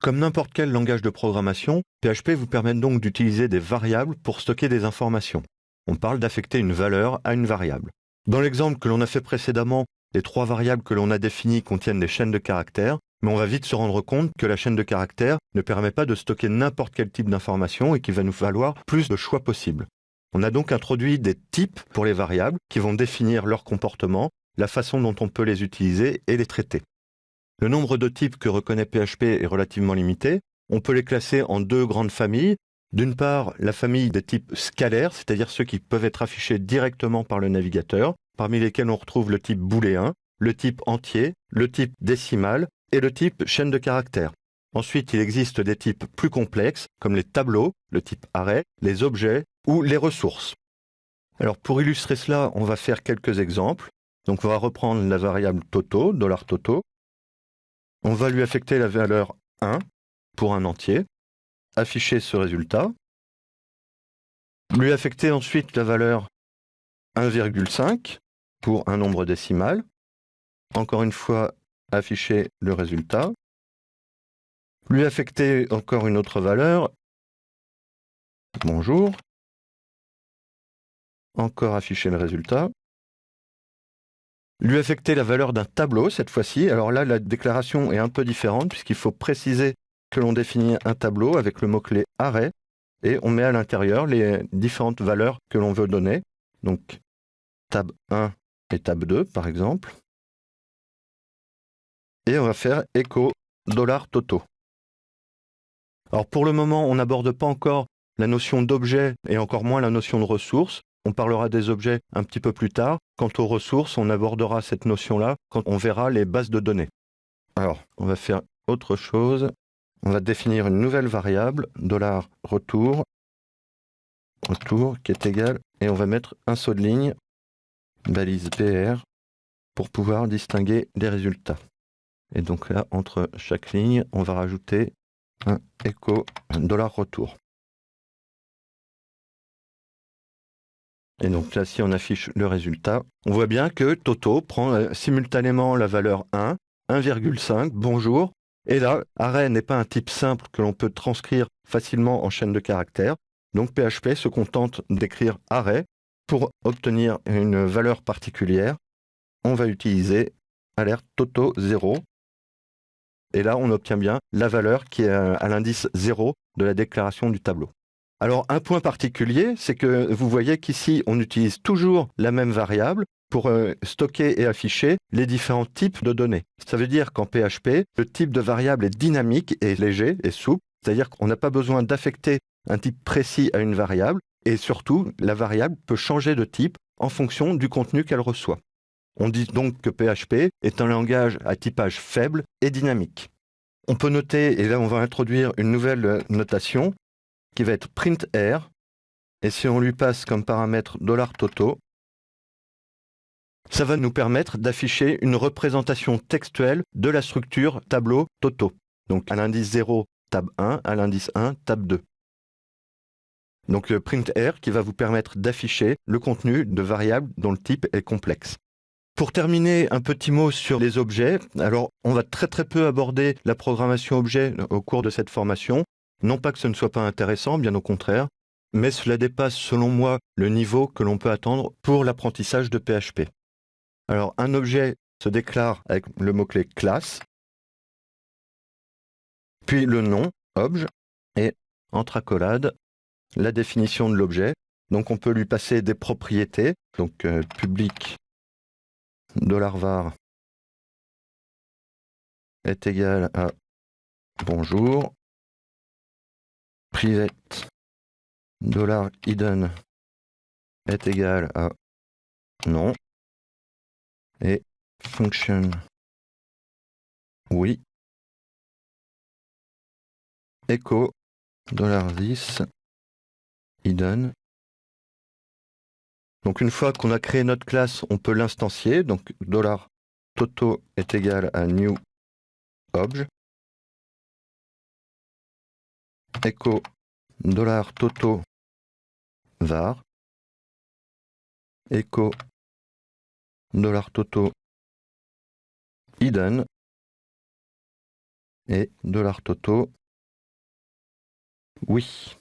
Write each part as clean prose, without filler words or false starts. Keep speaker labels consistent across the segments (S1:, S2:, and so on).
S1: Comme n'importe quel langage de programmation, PHP vous permet donc d'utiliser des variables pour stocker des informations. On parle d'affecter une valeur à une variable. Dans l'exemple que l'on a fait précédemment, les 3 variables que l'on a définies contiennent des chaînes de caractères, mais on va vite se rendre compte que la chaîne de caractères ne permet pas de stocker n'importe quel type d'information et qu'il va nous falloir plus de choix possibles. On a donc introduit des types pour les variables qui vont définir leur comportement, la façon dont on peut les utiliser et les traiter. Le nombre de types que reconnaît PHP est relativement limité. On peut les classer en 2 grandes familles. D'une part, la famille des types scalaires, c'est-à-dire ceux qui peuvent être affichés directement par le navigateur, parmi lesquels on retrouve le type booléen, le type entier, le type décimal et le type chaîne de caractères. Ensuite, il existe des types plus complexes, comme les tableaux, le type array, les objets ou les ressources. Alors pour illustrer cela, on va faire quelques exemples. Donc on va reprendre la variable toto, $toto. On va lui affecter la valeur 1 pour un entier, afficher ce résultat, lui affecter ensuite la valeur 1,5 pour un nombre décimal, encore une fois afficher le résultat, lui affecter encore une autre valeur, bonjour, encore afficher le résultat, lui affecter la valeur d'un tableau cette fois-ci. Alors là, la déclaration est un peu différente puisqu'il faut préciser que l'on définit un tableau avec le mot-clé array et on met à l'intérieur les différentes valeurs que l'on veut donner. Donc tab 1 et tab 2 par exemple. Et on va faire echo $toto. Alors pour le moment, on n'aborde pas encore la notion d'objet et encore moins la notion de ressources. On parlera des objets un petit peu plus tard. Quant aux ressources, on abordera cette notion-là quand on verra les bases de données. Alors, on va faire autre chose. On va définir une nouvelle variable, $retour, qui est égal, et on va mettre un saut de ligne, balise BR, pour pouvoir distinguer les résultats. Et donc là, entre chaque ligne, on va rajouter un echo $retour. Et donc là, si on affiche le résultat, on voit bien que Toto prend simultanément la valeur 1, 1,5, bonjour. Et là, array n'est pas un type simple que l'on peut transcrire facilement en chaîne de caractères. Donc PHP se contente d'écrire array. Pour obtenir une valeur particulière, on va utiliser alerte Toto 0. Et là, on obtient bien la valeur qui est à l'indice 0 de la déclaration du tableau. Alors, un point particulier, c'est que vous voyez qu'ici, on utilise toujours la même variable pour stocker et afficher les différents types de données. Ça veut dire qu'en PHP, le type de variable est dynamique et léger et souple, c'est-à-dire qu'on n'a pas besoin d'affecter un type précis à une variable, et surtout, la variable peut changer de type en fonction du contenu qu'elle reçoit. On dit donc que PHP est un langage à typage faible et dynamique. On peut noter, et là on va introduire une nouvelle notation, qui va être printr, et si on lui passe comme paramètre $toto, ça va nous permettre d'afficher une représentation textuelle de la structure tableau Toto. Donc à l'indice 0, tab 1, à l'indice 1, tab 2. Donc le printr qui va vous permettre d'afficher le contenu de variables dont le type est complexe. Pour terminer, un petit mot sur les objets. Alors, on va très peu aborder la programmation objet au cours de cette formation. Non pas que ce ne soit pas intéressant, bien au contraire, mais cela dépasse, selon moi, le niveau que l'on peut attendre pour l'apprentissage de PHP. Alors, un objet se déclare avec le mot-clé classe, puis le nom, obj, et entre accolades, la définition de l'objet. Donc, on peut lui passer des propriétés, donc public $var est égal à bonjour, private $hidden est égal à non, et function oui, echo $this hidden. Donc une fois qu'on a créé notre classe, on peut l'instancier. Donc $toto est égal à new obj, echo $toto var, echo $toto hidden, Et $Toto, oui.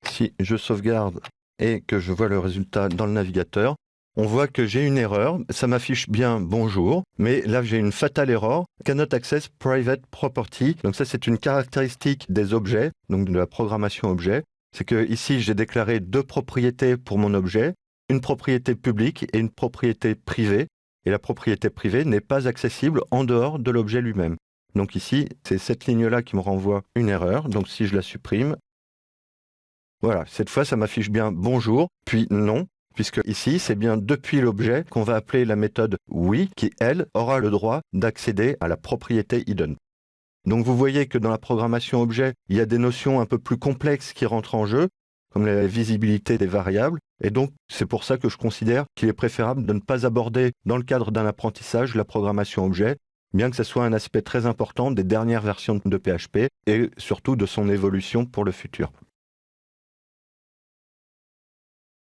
S1: Si je sauvegarde et que je vois le résultat dans le navigateur, on voit que j'ai une erreur, ça m'affiche bien bonjour, mais là j'ai une fatale erreur, cannot access private property. Donc ça c'est une caractéristique des objets, donc de la programmation objet. C'est que ici j'ai déclaré 2 propriétés pour mon objet, une propriété publique et une propriété privée. Et la propriété privée n'est pas accessible en dehors de l'objet lui-même. Donc ici, c'est cette ligne-là qui me renvoie une erreur. Donc si je la supprime, voilà, cette fois ça m'affiche bien bonjour, puis non, puisque ici c'est bien depuis l'objet qu'on va appeler la méthode oui, qui elle aura le droit d'accéder à la propriété hidden. Donc vous voyez que dans la programmation objet, il y a des notions un peu plus complexes qui rentrent en jeu, comme la visibilité des variables, et donc c'est pour ça que je considère qu'il est préférable de ne pas aborder dans le cadre d'un apprentissage la programmation objet, bien que ce soit un aspect très important des dernières versions de PHP et surtout de son évolution pour le futur.